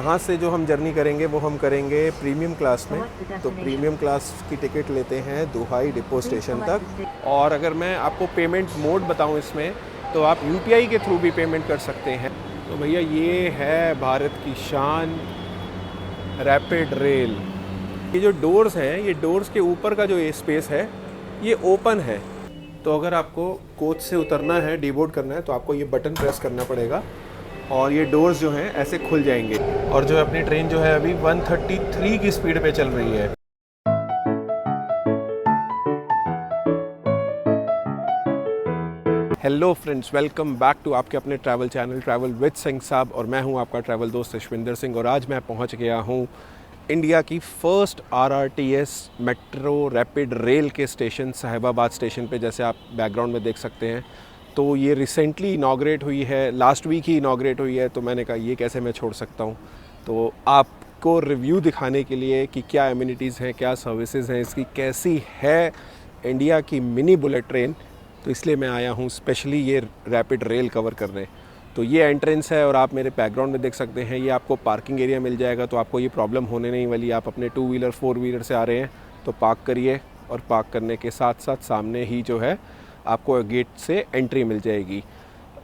यहाँ से जो हम जर्नी करेंगे वो हम करेंगे प्रीमियम क्लास में। तो प्रीमियम क्लास की टिकट लेते हैं दुहाई डिपो स्टेशन तक। और अगर मैं आपको पेमेंट मोड बताऊँ इसमें, तो आप यूपीआई के थ्रू भी पेमेंट कर सकते हैं। तो भैया ये है भारत की शान, रैपिड रेल। ये जो डोर्स हैं, ये डोर्स के ऊपर का जो ये स्पेस है ये ओपन है। तो अगर आपको कोच से उतरना है, डीबोर्ड करना है, तो आपको ये बटन प्रेस करना पड़ेगा और ये डोर्स जो हैं ऐसे खुल जाएंगे। और जो अपनी ट्रेन जो है अभी 133 की स्पीड पे चल रही है। Hello friends, welcome back to आपके अपने travel channel travel with Singh Sahab. और मैं हूं आपका ट्रैवल दोस्त यशविंदर सिंह। और आज मैं पहुंच गया हूं इंडिया की first RRTS metro rapid rail के स्टेशन साहिबाबाद स्टेशन पे। जैसे आप बैकग्राउंड में देख सकते हैं, तो ये रिसेंटली इनाग्रेट हुई है, लास्ट वीक ही इनाग्रेट हुई है। तो मैंने कहा ये कैसे मैं छोड़ सकता हूँ। तो आपको रिव्यू दिखाने के लिए कि क्या एमिनिटीज़ हैं, क्या सर्विसेज हैं इसकी, कैसी है इंडिया की मिनी बुलेट ट्रेन, तो इसलिए मैं आया हूँ स्पेशली ये रैपिड रेल कवर करने। तो ये एंट्रेंस है और आप मेरे बैकग्राउंड में देख सकते हैं, ये आपको पार्किंग एरिया मिल जाएगा। तो आपको ये प्रॉब्लम होने नहीं वाली। आप अपने 2 व्हीलर 4 व्हीलर से आ रहे हैं तो पार्क करिए, और पार्क करने के साथ साथ सामने ही जो है आपको गेट से एंट्री मिल जाएगी।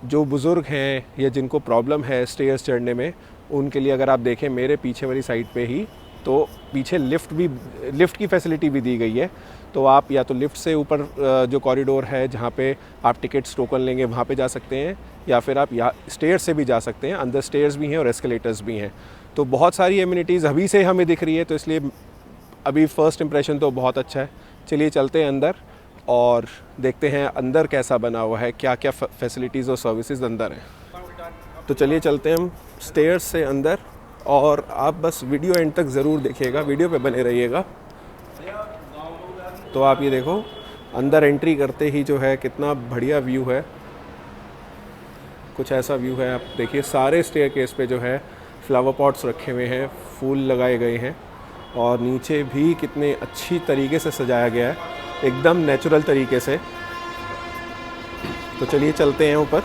जो बुज़ुर्ग हैं या जिनको प्रॉब्लम है स्टेयर्स चढ़ने में, उनके लिए अगर आप देखें मेरे पीछे वाली साइड पे ही, तो पीछे लिफ्ट की फैसिलिटी भी दी गई है। तो आप या तो लिफ्ट से ऊपर जो कॉरिडोर है जहाँ पे आप टिकट्स टोकन लेंगे वहाँ पे जा सकते हैं, या फिर आप यहाँ स्टेयर्स से भी जा सकते हैं। अंदर स्टेयर्स भी हैं और एस्केलेटर्स भी हैं। तो बहुत सारी एमिनिटीज़ अभी से हमें दिख रही है, तो इसलिए अभी फ़र्स्ट इम्प्रेशन तो बहुत अच्छा है। चलिए चलते हैं अंदर और देखते हैं अंदर कैसा बना हुआ है, क्या क्या फैसिलिटीज़ और सर्विसेज अंदर हैं। तो चलिए चलते हैं हम स्टेयर्स से अंदर, और आप बस वीडियो एंड तक ज़रूर देखिएगा, वीडियो पे बने रहिएगा। तो आप ये देखो, अंदर एंट्री करते ही जो है कितना बढ़िया व्यू है। कुछ ऐसा व्यू है, आप देखिए सारे स्टेयरकेस पे जो है फ्लावर पॉट्स रखे हुए हैं, फूल लगाए गए हैं, और नीचे भी कितने अच्छी तरीके से सजाया गया है, एकदम नेचुरल तरीके से। तो चलिए चलते हैं ऊपर।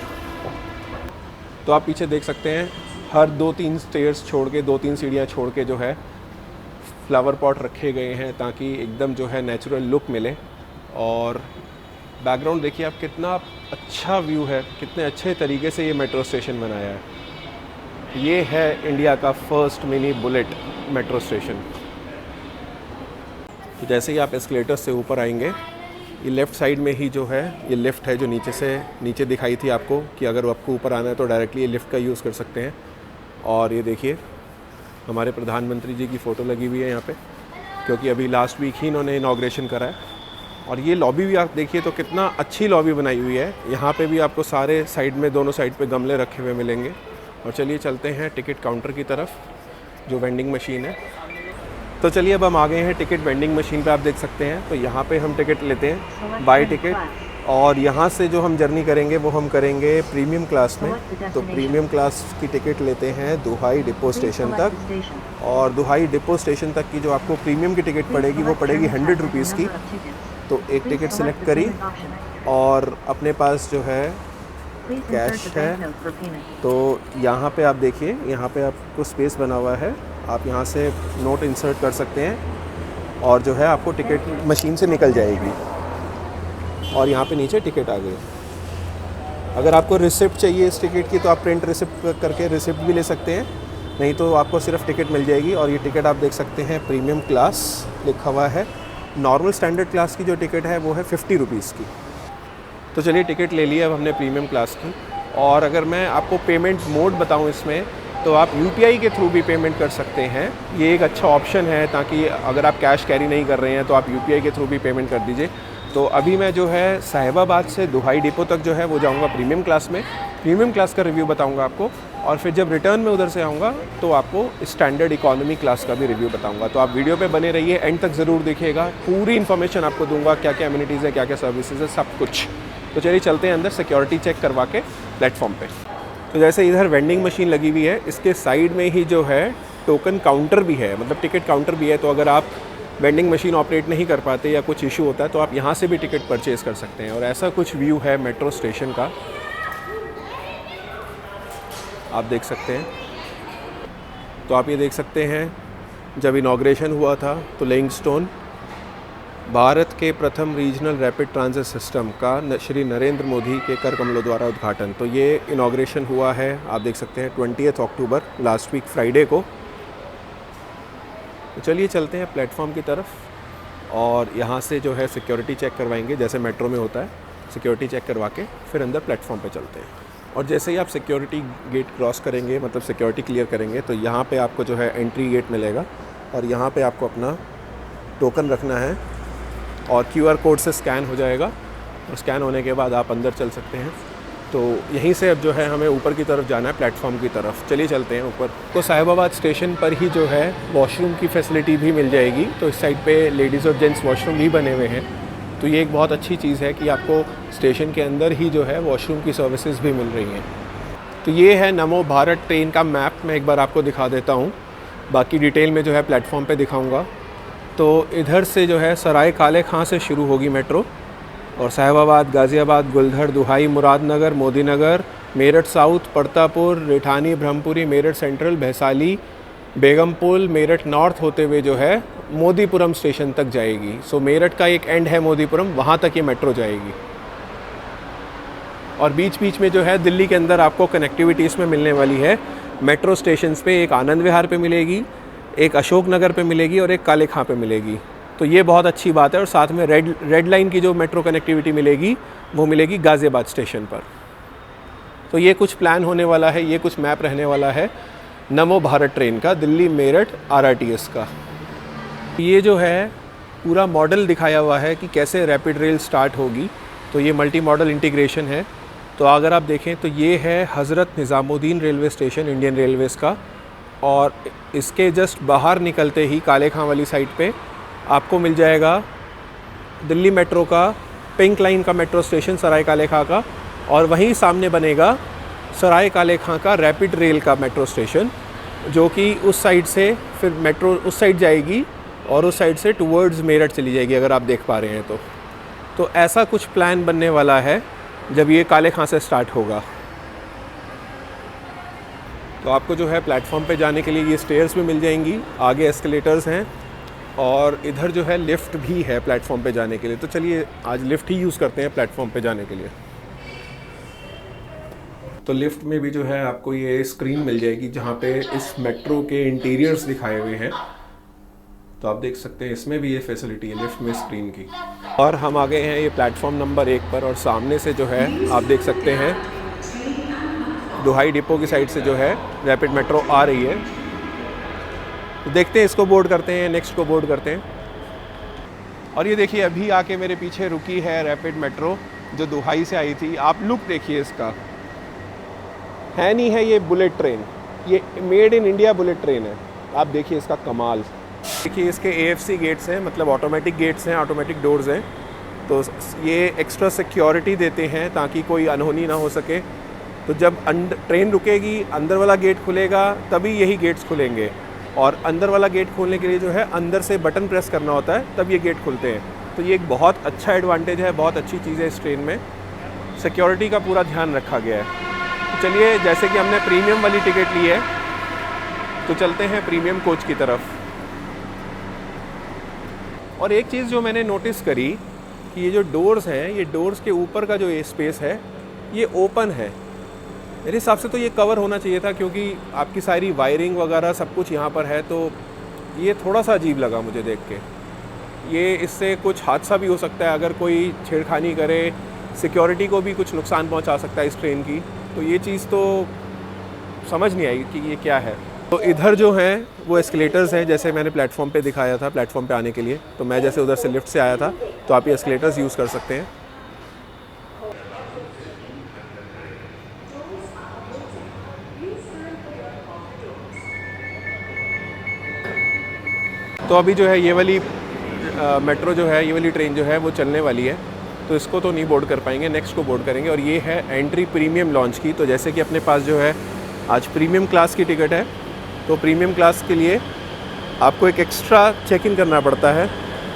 तो आप पीछे देख सकते हैं, हर 2-3 स्टेयर्स छोड़ के, 2-3 सीढ़ियाँ छोड़ के जो है फ्लावर पॉट रखे गए हैं, ताकि एकदम जो है नेचुरल लुक मिले। और बैकग्राउंड देखिए आप, कितना अच्छा व्यू है, कितने अच्छे तरीके से ये मेट्रो स्टेशन बनाया है। ये है इंडिया का first mini bullet metro station. तो जैसे ही आप एस्केलेटर से ऊपर आएंगे, ये लेफ़्ट साइड में ही जो है ये लिफ्ट है, जो नीचे दिखाई थी आपको, कि अगर आपको ऊपर आना है तो डायरेक्टली ये लिफ्ट का यूज़ कर सकते हैं। और ये देखिए हमारे प्रधानमंत्री जी की फ़ोटो लगी हुई है यहाँ पे, क्योंकि अभी लास्ट वीक ही इन्होंने इनाग्रेशन करा है। और ये लॉबी भी आप देखिए तो कितना अच्छी लॉबी बनाई हुई है। यहाँ पे भी आपको सारे साइड में, दोनों साइड पे गमले रखे हुए मिलेंगे। और चलिए चलते हैं टिकट काउंटर की तरफ, जो वेंडिंग मशीन है। तो चलिए अब हम आ गए हैं टिकट वेंडिंग मशीन पे। आप देख सकते हैं, तो यहाँ पे हम टिकट लेते हैं, बाय टिकट। और यहाँ से जो हम जर्नी करेंगे वो हम करेंगे प्रीमियम क्लास में। तो प्रीमियम क्लास की टिकट लेते हैं दुहाई डिपो स्टेशन तक। और दुहाई डिपो स्टेशन तक की जो आपको प्रीमियम की टिकट पड़ेगी वो पड़ेगी 100 रुपीज़ की। तो एक टिकट सिलेक्ट करी, और अपने पास जो है कैश है। तो यहाँ पे आप देखिए, यहाँ पे आपको स्पेस बना हुआ है, आप यहाँ से नोट इंसर्ट कर सकते हैं, और जो है आपको टिकट मशीन से निकल जाएगी। और यहाँ पे नीचे टिकट आ गई। अगर आपको रिसिप्ट चाहिए इस टिकट की, तो आप प्रिंट रिसिप्ट करके रिसिप्ट भी ले सकते हैं, नहीं तो आपको सिर्फ टिकट मिल जाएगी। और ये टिकट आप देख सकते हैं, प्रीमियम क्लास लिखा हुआ है। नॉर्मल स्टैंडर्ड क्लास की जो टिकट है वो है 50 रुपीज़ की। तो चलिए टिकट ले लिया अब हमने प्रीमियम क्लास की। और अगर मैं आपको पेमेंट मोड बताऊँ इसमें, तो आप यूपीआई के थ्रू भी पेमेंट कर सकते हैं। ये एक अच्छा ऑप्शन है, ताकि अगर आप कैश कैरी नहीं कर रहे हैं तो आप यूपीआई के थ्रू भी पेमेंट कर दीजिए। तो अभी मैं जो है साहिबाबाद से दुहाई डिपो तक जो है वो जाऊंगा प्रीमियम क्लास में। प्रीमियम क्लास का रिव्यू बताऊंगा आपको, और फिर जब रिटर्न में उधर से आऊँगा तो आपको स्टैंडर्ड इकोनॉमी क्लास का भी रिव्यू बताऊंगा। तो आप वीडियो पे बने रहिए, एंड तक ज़रूर देखिएगा, पूरी इन्फॉर्मेशन आपको दूंगा, क्या क्या एमिनिटीज़ है, क्या क्या सर्विसेज है, सब कुछ। तो चलिए चलते हैं अंदर, सिक्योरिटी चेक करवा के प्लेटफॉर्म पे। तो जैसे इधर वेंडिंग मशीन लगी हुई है, इसके साइड में ही जो है टोकन काउंटर भी है, मतलब टिकट काउंटर भी है। तो अगर आप वेंडिंग मशीन ऑपरेट नहीं कर पाते या कुछ इशू होता है, तो आप यहाँ से भी टिकट परचेज़ कर सकते हैं। और ऐसा कुछ व्यू है मेट्रो स्टेशन का, आप देख सकते हैं। तो आप ये देख सकते हैं, जब इनॉग्रेशन हुआ था तो लेइंग स्टोन, भारत के प्रथम रीजनल रैपिड ट्रांजिट सिस्टम का श्री नरेंद्र मोदी के कर कमलों द्वारा उद्घाटन। तो ये इनॉग्रेशन हुआ है, आप देख सकते हैं 20 अक्टूबर, लास्ट वीक फ्राइडे को। तो चलिए चलते हैं प्लेटफॉर्म की तरफ और यहाँ से जो है सिक्योरिटी चेक करवाएंगे, जैसे मेट्रो में होता है। सिक्योरिटी चेक करवा के फिर अंदर प्लेटफॉर्म पे चलते हैं। और जैसे ही आप सिक्योरिटी गेट क्रॉस करेंगे, मतलब सिक्योरिटी क्लियर करेंगे, तो यहाँ पे आपको जो है एंट्री गेट मिलेगा और यहाँ पे आपको अपना टोकन रखना है और QR कोड से स्कैन हो जाएगा और स्कैन होने के बाद आप अंदर चल सकते हैं। तो यहीं से अब जो है हमें ऊपर की तरफ जाना है, प्लेटफॉर्म की तरफ। चलिए चलते हैं ऊपर। तो साहिबाबाद स्टेशन पर ही जो है वॉशरूम की फैसिलिटी भी मिल जाएगी। तो इस साइड पे लेडीज़ और जेंट्स वॉशरूम भी बने हुए हैं। तो ये एक बहुत अच्छी चीज़ है कि आपको स्टेशन के अंदर ही जो है वॉशरूम की सर्विसेज भी मिल रही हैं। तो ये है नमो भारत ट्रेन का मैप, मैं एक बार आपको दिखा देता हूँ, बाकी डिटेल में जो है प्लेटफॉर्म पे दिखाऊंगा। तो इधर से जो है सराय काले खां से शुरू होगी मेट्रो और Sahibabad, Ghaziabad, Guldhar, Duhai, Muradnagar, Modinagar, Meerut south, Partapur, Rithani, Brahmapuri, Meerut central, Bhaisali, Begumpul, Meerut north होते हुए जो है मोदीपुरम स्टेशन तक जाएगी। सो मेरठ का एक एंड है मोदीपुरम, वहाँ तक ये मेट्रो जाएगी। और बीच बीच में जो है दिल्ली के अंदर आपको कनेक्टिविटी इसमें मिलने वाली है। मेट्रो स्टेशंस पे एक आनंद विहार पे मिलेगी, एक अशोक नगर पे मिलेगी और एक काले खां पे मिलेगी। तो ये बहुत अच्छी बात है। और साथ में रेड लाइन की जो मेट्रो कनेक्टिविटी मिलेगी वो मिलेगी गाज़ियाबाद स्टेशन पर। तो ये कुछ प्लान होने वाला है, ये कुछ मैप रहने वाला है नमो भारत ट्रेन का, दिल्ली मेरठ RRTS का। ये जो है पूरा मॉडल दिखाया हुआ है कि कैसे रैपिड रेल स्टार्ट होगी। तो ये मल्टी मॉडल इंटीग्रेशन है। तो अगर आप देखें तो ये है Hazrat Nizamuddin railway station Indian Railways का, और इसके जस्ट बाहर निकलते ही काले खां वाली साइड पे आपको मिल जाएगा दिल्ली मेट्रो का पिंक लाइन का मेट्रो स्टेशन सराय काले खां का, और वहीं सामने बनेगा सराय काले खां का रैपिड रेल का मेट्रो स्टेशन, जो कि उस साइड से फिर मेट्रो उस साइड जाएगी और उस साइड से टुवर्ड्स मेरठ चली जाएगी, अगर आप देख पा रहे हैं तो ऐसा कुछ प्लान बनने वाला है जब ये काले खां से स्टार्ट होगा। तो आपको जो है प्लेटफॉर्म पे जाने के लिए ये स्टेयर्स भी मिल जाएंगी, आगे एस्केलेटर्स हैं और इधर जो है लिफ्ट भी है प्लेटफॉर्म पे जाने के लिए। तो चलिए आज लिफ्ट ही यूज़ करते हैं प्लेटफॉर्म पे जाने के लिए। तो लिफ्ट में भी जो है आपको ये स्क्रीन मिल जाएगी जहाँ पे इस मेट्रो के इंटीरियर्स दिखाए हुए हैं। तो आप देख सकते हैं इसमें भी ये फैसिलिटी है लिफ्ट में स्क्रीन की। और हम आ गए हैं ये प्लेटफॉर्म नंबर 1 पर, और सामने से जो है आप देख सकते हैं दुहाई डिपो की साइड से जो है रैपिड मेट्रो आ रही है। तो देखते हैं, इसको बोर्ड करते हैं, नेक्स्ट को बोर्ड करते हैं। और ये देखिए अभी आके मेरे पीछे रुकी है रैपिड मेट्रो जो दुहाई से आई थी। आप लुक देखिए इसका, है नहीं है ये बुलेट ट्रेन, ये made in India bullet train है। आप देखिए इसका कमाल। देखिए इसके AFC गेट्स हैं, मतलब ऑटोमेटिक गेट्स हैं, ऑटोमेटिक डोर्स हैं। तो ये एक्स्ट्रा सिक्योरिटी देते हैं ताकि कोई अनहोनी ना हो सके। तो जब ट्रेन रुकेगी, अंदर वाला गेट खुलेगा, तभी यही गेट्स खुलेंगे। और अंदर वाला गेट खोलने के लिए जो है अंदर से बटन प्रेस करना होता है, तब ये गेट खुलते हैं। तो ये एक बहुत अच्छा एडवांटेज है, बहुत अच्छी चीज़ है इस ट्रेन में। सिक्योरिटी का पूरा ध्यान रखा गया है। तो चलिए, जैसे कि हमने प्रीमियम वाली टिकट ली है तो चलते हैं प्रीमियम कोच की तरफ। और एक चीज़ जो मैंने नोटिस करी कि ये जो डोर्स हैं, ये डोर्स के ऊपर का जो ये स्पेस है ये ओपन है। मेरे हिसाब से तो ये कवर होना चाहिए था, क्योंकि आपकी सारी वायरिंग वगैरह सब कुछ यहाँ पर है। तो ये थोड़ा सा अजीब लगा मुझे देख के। ये इससे कुछ हादसा भी हो सकता है, अगर कोई छेड़खानी करे, सिक्योरिटी को भी कुछ नुकसान पहुँचा सकता है इस ट्रेन की। तो ये चीज़ तो समझ नहीं आई कि ये क्या है। तो इधर जो है वो एस्केलेटर्स हैं, जैसे मैंने प्लेटफॉर्म पे दिखाया था प्लेटफॉर्म पे आने के लिए। तो मैं जैसे उधर से लिफ्ट से आया था, तो आप ये एस्केलेटर्स यूज़ कर सकते हैं। तो अभी जो है ये वाली मेट्रो जो है, ये वाली ट्रेन जो है वो चलने वाली है। तो इसको तो नहीं बोर्ड कर पाएंगे, नेक्स्ट को बोर्ड करेंगे। और ये है एंट्री प्रीमियम लॉन्च की। तो जैसे कि अपने पास जो है आज प्रीमियम क्लास की टिकट है, तो प्रीमियम क्लास के लिए आपको एक एक्स्ट्रा चेक इन करना पड़ता है।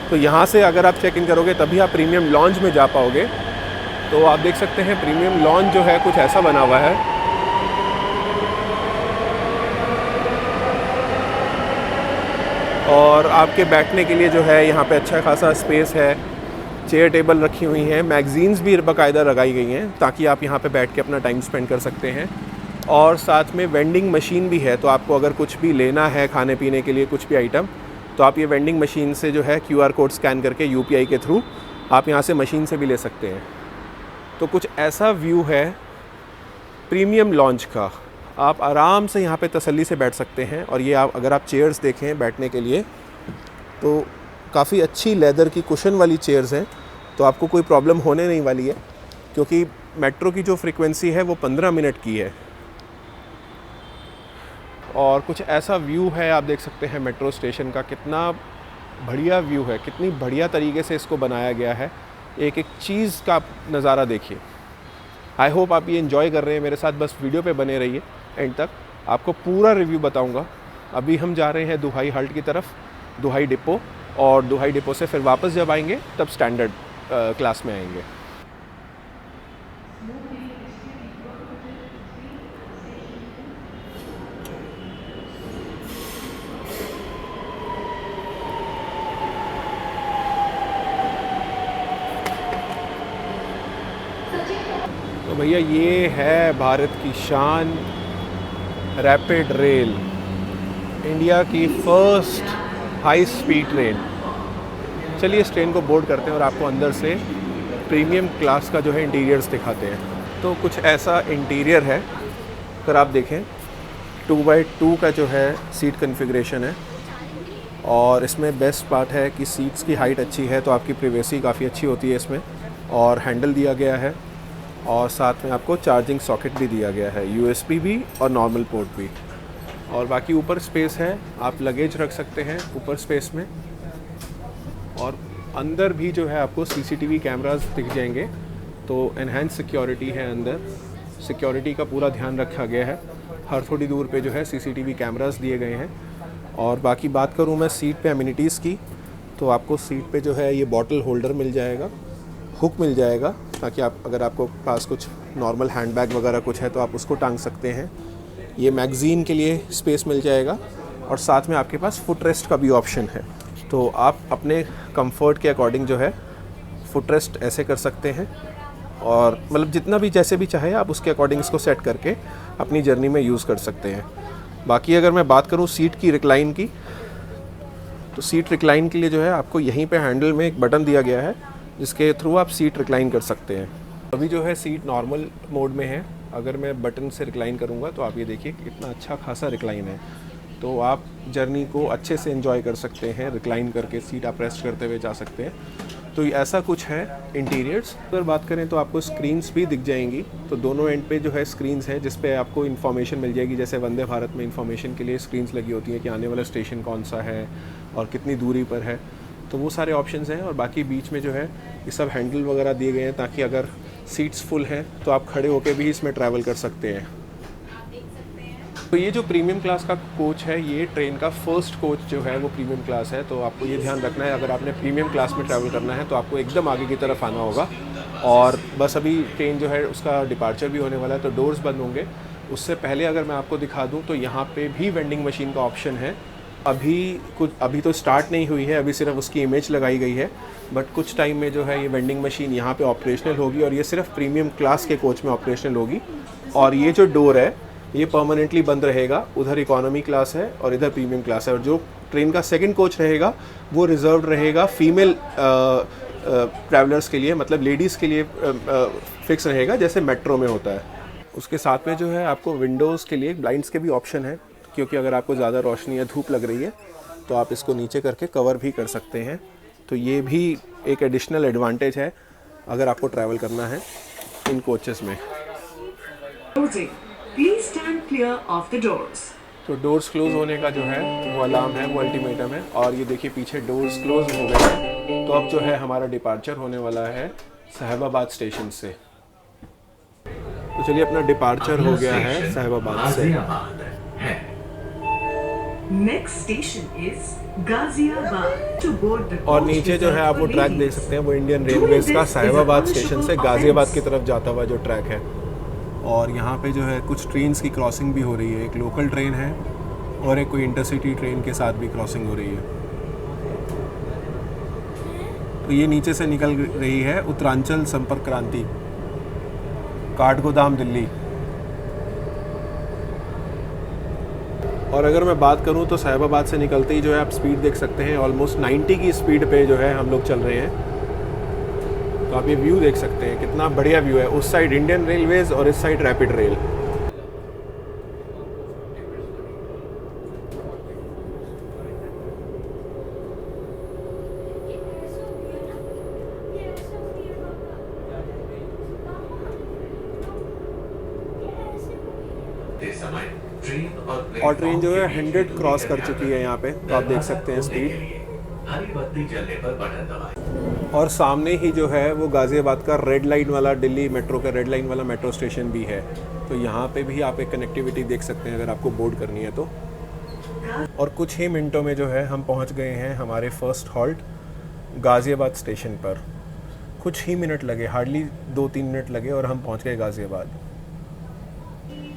तो यहाँ से अगर आप चेक इन करोगे तभी आप प्रीमियम लॉन्च में जा पाओगे। तो आप देख सकते हैं प्रीमियम लॉन्च जो है कुछ ऐसा बना हुआ है। और आपके बैठने के लिए जो है यहाँ पे अच्छा खासा स्पेस है, चेयर टेबल रखी हुई हैं, मैगज़ीन्स भी बाकायदा लगाई गई हैं ताकि आप यहाँ पे बैठ के अपना टाइम स्पेंड कर सकते हैं। और साथ में वेंडिंग मशीन भी है, तो आपको अगर कुछ भी लेना है खाने पीने के लिए कुछ भी आइटम, तो आप ये वेंडिंग मशीन से जो है QR कोड स्कैन करके UPI के थ्रू आप यहाँ से मशीन से भी ले सकते हैं। तो कुछ ऐसा व्यू है प्रीमियम लॉन्च का, आप आराम से यहाँ पे तसल्ली से बैठ सकते हैं। और ये आप अगर आप चेयर्स देखें बैठने के लिए तो काफ़ी अच्छी लेदर की कुशन वाली चेयर्स हैं, तो आपको कोई प्रॉब्लम होने नहीं वाली है क्योंकि मेट्रो की जो फ्रीक्वेंसी है वो 15 मिनट की है। और कुछ ऐसा व्यू है, आप देख सकते हैं मेट्रो स्टेशन का, कितना बढ़िया व्यू है, कितनी बढ़िया तरीके से इसको बनाया गया है। एक एक चीज़ का नज़ारा देखिए। आई होप आप ये एंजॉय कर रहे हैं मेरे साथ, बस वीडियो पे बने रहिए एंड तक, आपको पूरा रिव्यू बताऊंगा। अभी हम जा रहे हैं दुहाई हल्ट की तरफ, दुहाई डिपो, और दुहाई डिपो से फिर वापस जब आएंगे तब स्टैंडर्ड क्लास में आएंगे। तो भैया ये है भारत की शान, रैपिड रेल, इंडिया की फ़र्स्ट हाई स्पीड ट्रेन। चलिए इस ट्रेन को बोर्ड करते हैं और आपको अंदर से प्रीमियम क्लास का जो है इंटीरियर्स दिखाते हैं। तो कुछ ऐसा इंटीरियर है, अगर आप देखें 2x2 का जो है सीट कन्फिग्रेशन है, और इसमें बेस्ट पार्ट है कि सीट्स की हाइट अच्छी है तो आपकी प्राइवेसी काफ़ी अच्छी होती है इसमें, और हैंडल दिया गया है, और साथ में आपको चार्जिंग सॉकेट भी दिया गया है, USB भी और नॉर्मल पोर्ट भी। और बाकी ऊपर स्पेस है, आप लगेज रख सकते हैं ऊपर स्पेस में, और अंदर भी जो है आपको CCTV कैमरास दिख जाएंगे, तो एनहेंस सिक्योरिटी है अंदर, सिक्योरिटी का पूरा ध्यान रखा गया है। हर थोड़ी दूर पे जो है CCTV कैमरास दिए गए हैं। और बाकी बात करूँ मैं सीट पे एमिनिटीज़ की, तो आपको सीट पे जो है ये बॉटल होल्डर मिल जाएगा, हुक मिल जाएगा, ताकि आप अगर आपको पास कुछ नॉर्मल हैंडबैग वगैरह कुछ है तो आप उसको टांग सकते हैं। ये मैगज़ीन के लिए स्पेस मिल जाएगा, और साथ में आपके पास फुट रेस्ट का भी ऑप्शन है, तो आप अपने कंफर्ट के अकॉर्डिंग जो है फुट रेस्ट ऐसे कर सकते हैं, और मतलब जितना भी जैसे भी चाहे आप उसके अकॉर्डिंग इसको सेट करके अपनी जर्नी में यूज़ कर सकते हैं। बाकी अगर मैं बात करूँ सीट की रिक्लाइन की, तो सीट रिक्लाइन के लिए जो है आपको यहीं पे हैंडल में एक बटन दिया गया है जिसके थ्रू आप सीट रिक्लाइन कर सकते हैं। अभी जो है सीट नॉर्मल मोड में है, अगर मैं बटन से रिक्लाइन करूँगा तो आप ये देखिए कितना अच्छा खासा रिक्लाइन है, तो आप जर्नी को अच्छे से एंजॉय कर सकते हैं रिक्लाइन करके, सीट आप रेस्ट करते हुए जा सकते हैं। तो ऐसा कुछ है इंटीरियर्स। अगर बात करें तो आपको स्क्रीन्स भी दिख जाएंगी, तो दोनों एंड पे जो है स्क्रीन्स हैं जिस पे आपको इन्फॉर्मेशन मिल जाएगी। जैसे वंदे भारत में इन्फॉर्मेशन के लिए स्क्रीन्स लगी होती हैं कि आने वाला स्टेशन कौन सा है और कितनी दूरी पर है, तो वो सारे ऑप्शंस हैं। और बाकी बीच में जो है ये सब हैंडल वगैरह दिए गए हैं ताकि अगर सीट्स फुल हैं तो आप खड़े होकर भी इसमें ट्रैवल कर सकते हैं। तो ये जो प्रीमियम क्लास का कोच है, ये ट्रेन का फर्स्ट कोच जो है वो प्रीमियम क्लास है, तो आपको ये ध्यान रखना है अगर आपने प्रीमियम क्लास में ट्रैवल करना है तो आपको एकदम आगे की तरफ आना होगा। और बस अभी ट्रेन जो है उसका डिपार्चर भी होने वाला है, तो डोर्स बंद होंगे। उससे पहले अगर मैं आपको दिखा दूँ तो यहाँ पे भी वेंडिंग मशीन का ऑप्शन है। अभी तो स्टार्ट नहीं हुई है, अभी सिर्फ उसकी इमेज लगाई गई है, बट कुछ टाइम में जो है ये वेंडिंग मशीन यहाँ पे ऑपरेशनल होगी, और ये सिर्फ प्रीमियम क्लास के कोच में ऑपरेशनल होगी। और ये जो डोर है ये परमानेंटली बंद रहेगा, उधर इकोनॉमी क्लास है और इधर प्रीमियम क्लास है। और जो ट्रेन का सेकंड कोच रहेगा वो रिजर्व रहेगा फीमेल ट्रैवलर्स के लिए, मतलब लेडीज़ के लिए फिक्स रहेगा जैसे मेट्रो में होता है। उसके साथ में जो है आपको विंडोज़ के लिए ब्लाइंड्स के भी ऑप्शन है, क्योंकि अगर आपको ज़्यादा रोशनी या धूप लग रही है तो आप इसको नीचे करके कवर भी कर सकते हैं। तो ये भी एक एडिशनल एडवांटेज है अगर आपको ट्रैवल करना है इन कोचेस में। Please stand clear of the doors. तो डोर्स क्लोज होने का जो है वो अलार्म है, वो अल्टीमेटम है। और ये देखिए पीछे डोर्स क्लोज हो गए हैं, तो अब जो है हमारा डिपार्चर होने वाला है साहिबाबाद स्टेशन से। तो चलिए अपना डिपार्चर हो गया है साहिबाबाद से। Next station is Ghaziabad. To board the और नीचे जो है आप वो ट्रैक देख सकते हैं, वो इंडियन रेलवेज का साहिबाबाद स्टेशन से गाज़ियाबाद की तरफ जाता हुआ जो ट्रैक है। और यहाँ पे जो है कुछ ट्रेन्स की क्रॉसिंग भी हो रही है, एक लोकल ट्रेन है और एक कोई इंटरसिटी ट्रेन के साथ भी क्रॉसिंग हो रही है। तो ये नीचे से निकल रही है उत्तरांचल संपर्क क्रांति, काठगोदाम दिल्ली। और अगर मैं बात करूं तो साहिबाबाद से निकलते ही जो है आप स्पीड देख सकते हैं, ऑलमोस्ट 90 की स्पीड पे जो है हम लोग चल रहे हैं। तो आप ये व्यू देख सकते हैं, कितना बढ़िया व्यू है। उस साइड इंडियन रेलवेज़ और इस साइड रैपिड रेल। और ट्रेन जो है 100 क्रॉस कर चुकी है यहाँ पे, तो आप देख सकते हैं स्पीड। हरी बत्ती जलने पर बटन दबाएं। और सामने ही जो है वो गाज़ियाबाद का रेड लाइन वाला, दिल्ली मेट्रो का रेड लाइन वाला मेट्रो स्टेशन भी है। तो यहाँ पे भी आप एक कनेक्टिविटी देख सकते हैं अगर आपको बोर्ड करनी है तो। और कुछ ही मिनटों में जो है हम पहुँच गए हैं हमारे फर्स्ट हॉल्ट गाज़ियाबाद स्टेशन पर। कुछ ही मिनट लगे, हार्डली 2-3 मिनट लगे और हम पहुँच गए गाज़ियाबाद।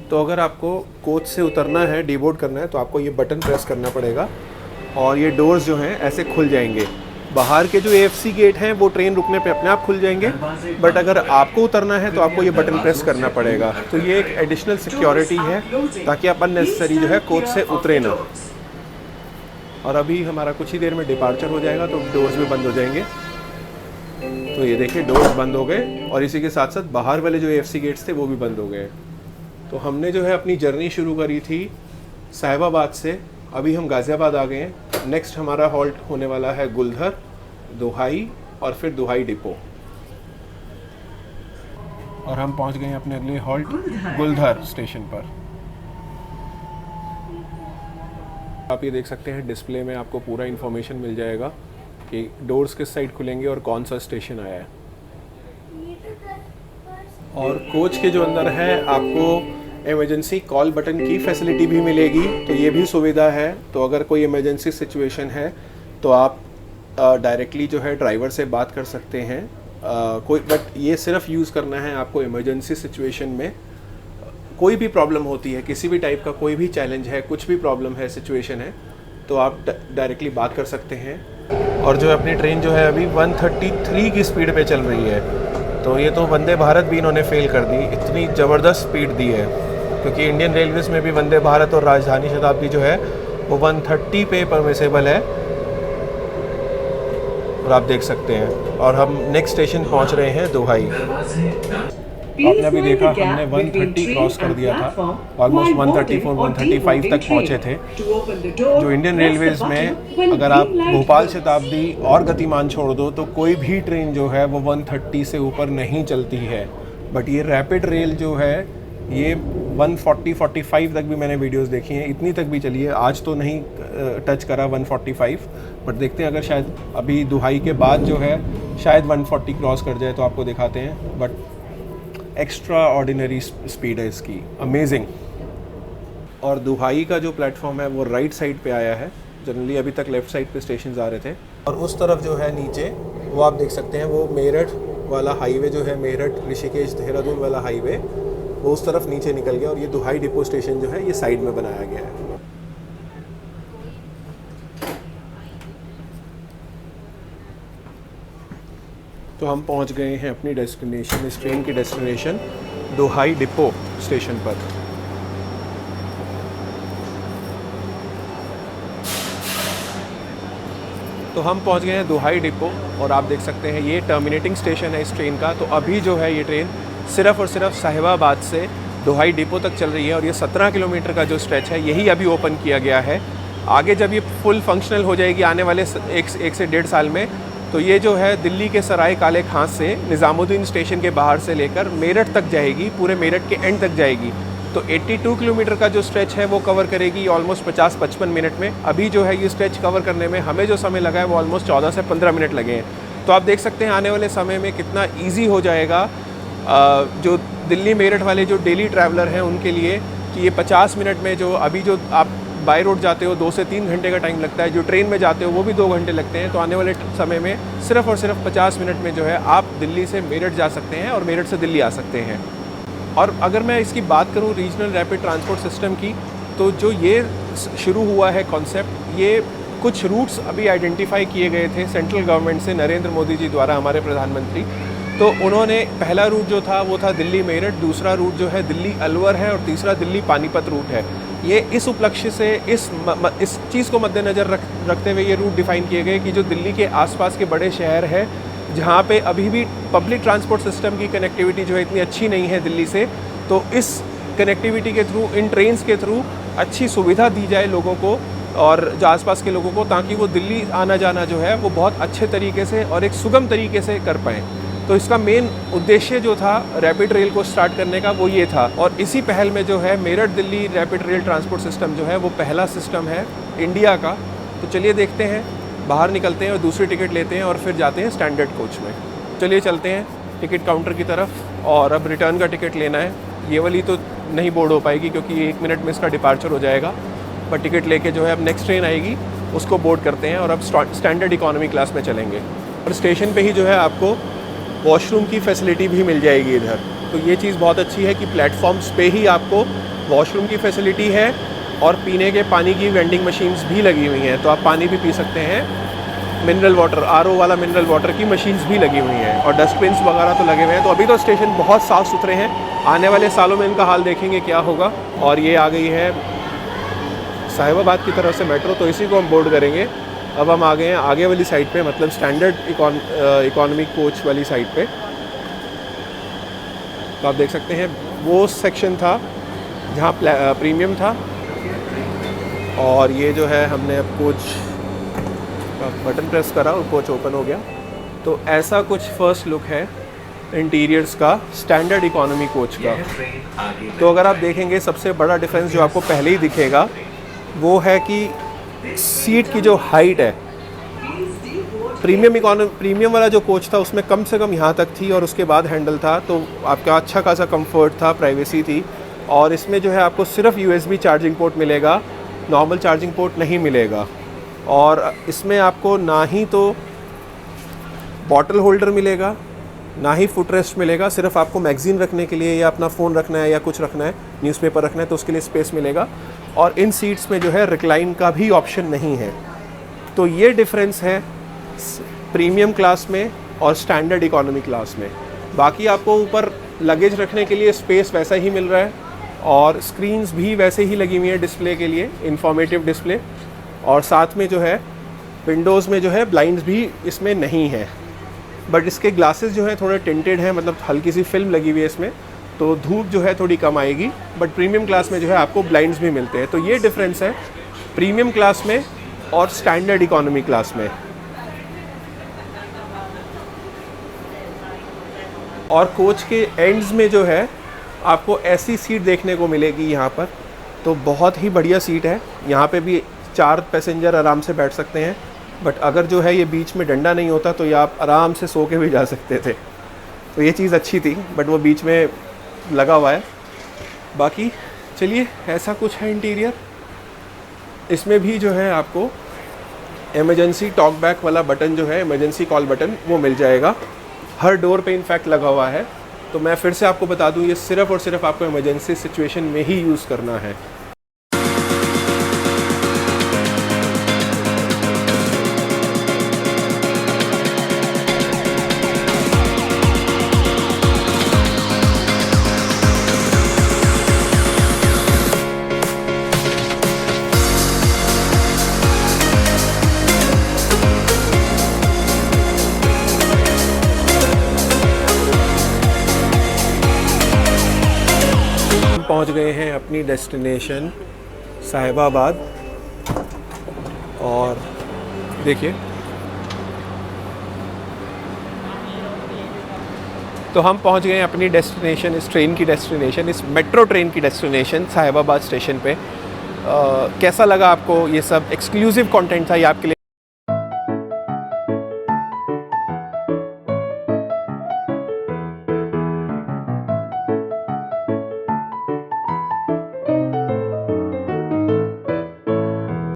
तो अगर आपको कोच से उतरना है, डीबोर्ड करना है, तो आपको ये बटन प्रेस करना पड़ेगा और ये डोर्स जो हैं ऐसे खुल जाएंगे। बाहर के जो AFC गेट हैं वो ट्रेन रुकने पे अपने आप खुल जाएंगे, बट अगर आपको उतरना है तो आपको ये बटन प्रेस करना पड़ेगा। तो ये एक एडिशनल सिक्योरिटी है ताकि आप अननेसेसरी जो है कोच से उतरे ना। और अभी हमारा कुछ ही देर में डिपार्चर हो जाएगा तो डोर्स भी बंद हो जाएंगे। तो ये देखिए डोर्स बंद हो गए और इसी के साथ साथ बाहर वाले जो AFC गेट्स थे वो भी बंद हो गए। तो हमने जो है अपनी जर्नी शुरू करी थी साहिबाबाद से, अभी हम गाज़ियाबाद आ गए हैं। नेक्स्ट हमारा हॉल्ट होने वाला है गुलधर, दुहाई और फिर दुहाई डिपो। और हम पहुंच गए हैं अपने अगले हॉल्ट गुलधर स्टेशन पर। आप ये देख सकते हैं डिस्प्ले में आपको पूरा इन्फॉर्मेशन मिल जाएगा कि डोर्स किस साइड खुलेंगे और कौन सा स्टेशन आया है। और कोच के जो अंदर है आपको इमरजेंसी कॉल बटन की फैसिलिटी भी मिलेगी, तो ये भी सुविधा है। तो अगर कोई इमरजेंसी सिचुएशन है तो आप डायरेक्टली जो है ड्राइवर से बात कर सकते हैं। बट ये सिर्फ यूज़ करना है आपको इमरजेंसी सिचुएशन में। कोई भी प्रॉब्लम होती है, किसी भी टाइप का कोई भी चैलेंज है, कुछ भी प्रॉब्लम है, सिचुएशन है, तो आप डायरेक्टली बात कर सकते हैं। और जो अपनी ट्रेन जो है अभी 133 की स्पीड पे चल रही है। तो ये तो वंदे भारत भी इन्होंने फेल कर दी, इतनी ज़बरदस्त स्पीड दी है। क्योंकि इंडियन रेलवेज़ में भी वंदे भारत और राजधानी शताब्दी जो है वो 130 पे परमिसेबल है, और आप देख सकते हैं। और हम नेक्स्ट स्टेशन पहुंच रहे हैं दुहाई। आपने अभी देखा हमने 130 क्रॉस कर दिया था, ऑलमोस्ट 134 135 तक पहुंचे थे। जो इंडियन रेलवेज़ में अगर आप भोपाल शताब्दी और गतिमान छोड़ दो तो कोई भी ट्रेन जो है वो 130 से ऊपर नहीं चलती है। बट ये रैपिड रेल जो है ये 140-45 तक भी मैंने वीडियोस देखी हैं, इतनी तक भी चली है। आज तो नहीं टच करा 145, बट देखते हैं अगर शायद अभी दुहाई के बाद जो है शायद 140 क्रॉस कर जाए तो आपको दिखाते हैं। बट एक्स्ट्रा ऑर्डिनरी स्पीड है इसकी, अमेजिंग। और दुहाई का जो प्लेटफॉर्म है वो राइट साइड पे आया है, जनरली अभी तक लेफ़्ट साइड पे स्टेशन आ रहे थे। और उस तरफ जो है नीचे वो आप देख सकते हैं, वो मेरठ वाला हाईवे जो है, मेरठ ऋषिकेश देहरादून वाला हाईवे, वो उस तरफ नीचे निकल गया। और ये दुहाई डिपो स्टेशन जो है ये साइड में बनाया गया है। तो हम पहुंच गए हैं अपनी डेस्टिनेशन, इस ट्रेन की डेस्टिनेशन दुहाई डिपो स्टेशन पर। तो हम पहुंच गए हैं दुहाई डिपो और आप देख सकते हैं ये टर्मिनेटिंग स्टेशन है इस ट्रेन का। तो अभी जो है ये ट्रेन सिर्फ़ और सिर्फ साहिबाबाद से दुहाई डिपो तक चल रही है और ये 17 किलोमीटर का जो स्ट्रेच है यही अभी ओपन किया गया है। आगे जब ये फुल फंक्शनल हो जाएगी आने वाले एक से 1.5 साल में, तो ये जो है दिल्ली के सराय काले खां से निज़ामुद्दीन स्टेशन के बाहर से लेकर मेरठ तक जाएगी, पूरे मेरठ के एंड तक जाएगी। तो 82 किलोमीटर का जो स्ट्रेच है वो कवर करेगी ऑलमोस्ट 50-55 मिनट में। अभी जो है ये स्ट्रेच कवर करने में हमें जो समय लगा है वो ऑलमोस्ट 14 से 15 मिनट लगे हैं। तो आप देख सकते हैं आने वाले समय में कितना ईजी हो जाएगा जो दिल्ली मेरठ वाले जो डेली ट्रैवलर हैं उनके लिए, कि ये 50 मिनट में, जो अभी जो आप बाय रोड जाते हो 2 से 3 घंटे का टाइम लगता है, जो ट्रेन में जाते हो वो भी 2 घंटे लगते हैं, तो आने वाले समय में सिर्फ़ और सिर्फ 50 मिनट में जो है आप दिल्ली से मेरठ जा सकते हैं और मेरठ से दिल्ली आ सकते हैं। और अगर मैं इसकी बात करूं रीजनल रैपिड ट्रांसपोर्ट सिस्टम की, तो जो ये शुरू हुआ है कॉन्सेप्ट, ये कुछ रूट्स अभी आइडेंटिफाई किए गए थे सेंट्रल गवर्नमेंट से, नरेंद्र मोदी जी द्वारा, हमारे प्रधानमंत्री। तो उन्होंने पहला रूट जो था वो था दिल्ली मेरठ, दूसरा रूट जो है दिल्ली अलवर है, और तीसरा दिल्ली पानीपत रूट है। ये इस उपलक्ष्य से इस चीज़ को मद्देनज़र रखते हुए ये रूट डिफ़ाइन किए गए कि जो दिल्ली के आसपास के बड़े शहर हैं जहाँ पे अभी भी पब्लिक ट्रांसपोर्ट सिस्टम की कनेक्टिविटी जो है इतनी अच्छी नहीं है दिल्ली से, तो इस कनेक्टिविटी के थ्रू, इन ट्रेन्स के थ्रू अच्छी सुविधा दी जाए लोगों को और जो आसपास के लोगों को, ताकि वो दिल्ली आना जाना जो है वो बहुत अच्छे तरीके से और एक सुगम तरीके से कर पाएँ। तो इसका मेन उद्देश्य जो था रैपिड रेल को स्टार्ट करने का वो ये था, और इसी पहल में जो है Meerut Delhi rapid rail transport system जो है वो पहला सिस्टम है इंडिया का। तो चलिए देखते हैं, बाहर निकलते हैं और दूसरी टिकट लेते हैं और फिर जाते हैं स्टैंडर्ड कोच में। चलिए चलते हैं टिकट काउंटर की तरफ, और अब रिटर्न का टिकट लेना है। ये वाली तो नहीं बोर्ड हो पाएगी क्योंकि 1 मिनट में इसका डिपार्चर हो जाएगा, पर टिकट लेके जो है अब नेक्स्ट ट्रेन आएगी उसको बोर्ड करते हैं और अब स्टैंडर्ड इकोनॉमी क्लास में चलेंगे। और स्टेशन पे ही जो है आपको वॉशरूम की फैसिलिटी भी मिल जाएगी इधर। तो ये चीज़ बहुत अच्छी है कि प्लेटफॉर्म्स पे ही आपको वॉशरूम की फैसिलिटी है और पीने के पानी की वेंडिंग मशीन्स भी लगी हुई हैं, तो आप पानी भी पी सकते हैं। मिनरल वाटर, RO वाला मिनरल वाटर की मशीन्स भी लगी हुई हैं और डस्टबिन्स वगैरह तो लगे हुए हैं। तो अभी तो स्टेशन बहुत साफ़ सुथरे हैं, आने वाले सालों में इनका हाल देखेंगे क्या होगा। और ये आ गई है साहिबाबाद की तरफ से मेट्रो, तो इसी को हम बोर्ड करेंगे। अब हम आ गए हैं आगे वाली साइड पे, मतलब स्टैंडर्ड इकोनॉमिक कोच वाली साइड पे। तो आप देख सकते हैं वो सेक्शन था जहाँ प्रीमियम था, और ये जो है हमने अब कोच का बटन प्रेस करा और कोच ओपन हो गया। तो ऐसा कुछ फर्स्ट लुक है इंटीरियर्स का स्टैंडर्ड इकोनॉमी कोच का। तो अगर आप देखेंगे सबसे बड़ा डिफरेंस जो आपको पहले ही दिखेगा वो है कि सीट की जो हाइट है, प्रीमियम वाला जो कोच था उसमें कम से कम यहाँ तक थी और उसके बाद हैंडल था, तो आपका अच्छा खासा कंफर्ट था, प्राइवेसी थी। और इसमें जो है आपको सिर्फ USB चार्जिंग पोर्ट मिलेगा, नॉर्मल चार्जिंग पोर्ट नहीं मिलेगा। और इसमें आपको ना ही तो बॉटल होल्डर मिलेगा, ना ही फुट रेस्ट मिलेगा। सिर्फ आपको मैगज़ीन रखने के लिए या अपना फ़ोन रखना है या कुछ रखना है, न्यूज़पेपर रखना है, तो उसके लिए स्पेस मिलेगा। और इन सीट्स में जो है रिक्लाइन का भी ऑप्शन नहीं है। तो ये डिफरेंस है प्रीमियम क्लास में और स्टैंडर्ड इकोनॉमी क्लास में। बाकी आपको ऊपर लगेज रखने के लिए स्पेस वैसा ही मिल रहा है और स्क्रीन्स भी वैसे ही लगी हुई है डिस्प्ले के लिए, इंफॉर्मेटिव डिस्प्ले। और साथ में जो है विंडोज़ में जो है ब्लाइंड्स भी इसमें नहीं है, बट इसके ग्लासेस जो है थोड़े टिंटेड हैं, मतलब हल्की सी फिल्म लगी हुई है इसमें, तो धूप जो है थोड़ी कम आएगी। बट प्रीमियम क्लास में जो है आपको ब्लाइंड्स भी मिलते हैं। तो ये डिफरेंस है प्रीमियम क्लास में और स्टैंडर्ड इकोनॉमी क्लास में। और कोच के एंड्स में जो है आपको ऐसी सीट देखने को मिलेगी यहाँ पर, तो बहुत ही बढ़िया सीट है। यहाँ पे भी 4 पैसेंजर आराम से बैठ सकते हैं, बट अगर जो है ये बीच में डंडा नहीं होता तो ये आप आराम से सो के भी जा सकते थे। तो ये चीज़ अच्छी थी, बट वो बीच में लगा हुआ है। बाकी चलिए ऐसा कुछ है इंटीरियर। इसमें भी जो है आपको इमरजेंसी टॉक बैक वाला बटन जो है, इमरजेंसी कॉल बटन, वो मिल जाएगा। हर डोर पे इनफैक्ट लगा हुआ है। तो मैं फिर से आपको बता दूं, ये सिर्फ़ और सिर्फ आपको इमरजेंसी सिचुएशन में ही यूज़ करना है। पहुंच गए हैं अपनी डेस्टिनेशन साहिबाबाद, और देखिए तो हम पहुंच गए हैं अपनी डेस्टिनेशन, इस ट्रेन की डेस्टिनेशन, इस मेट्रो ट्रेन की डेस्टिनेशन साहिबाबाद स्टेशन पे। कैसा लगा आपको? ये सब एक्सक्लूसिव कंटेंट था ये आपके लिए।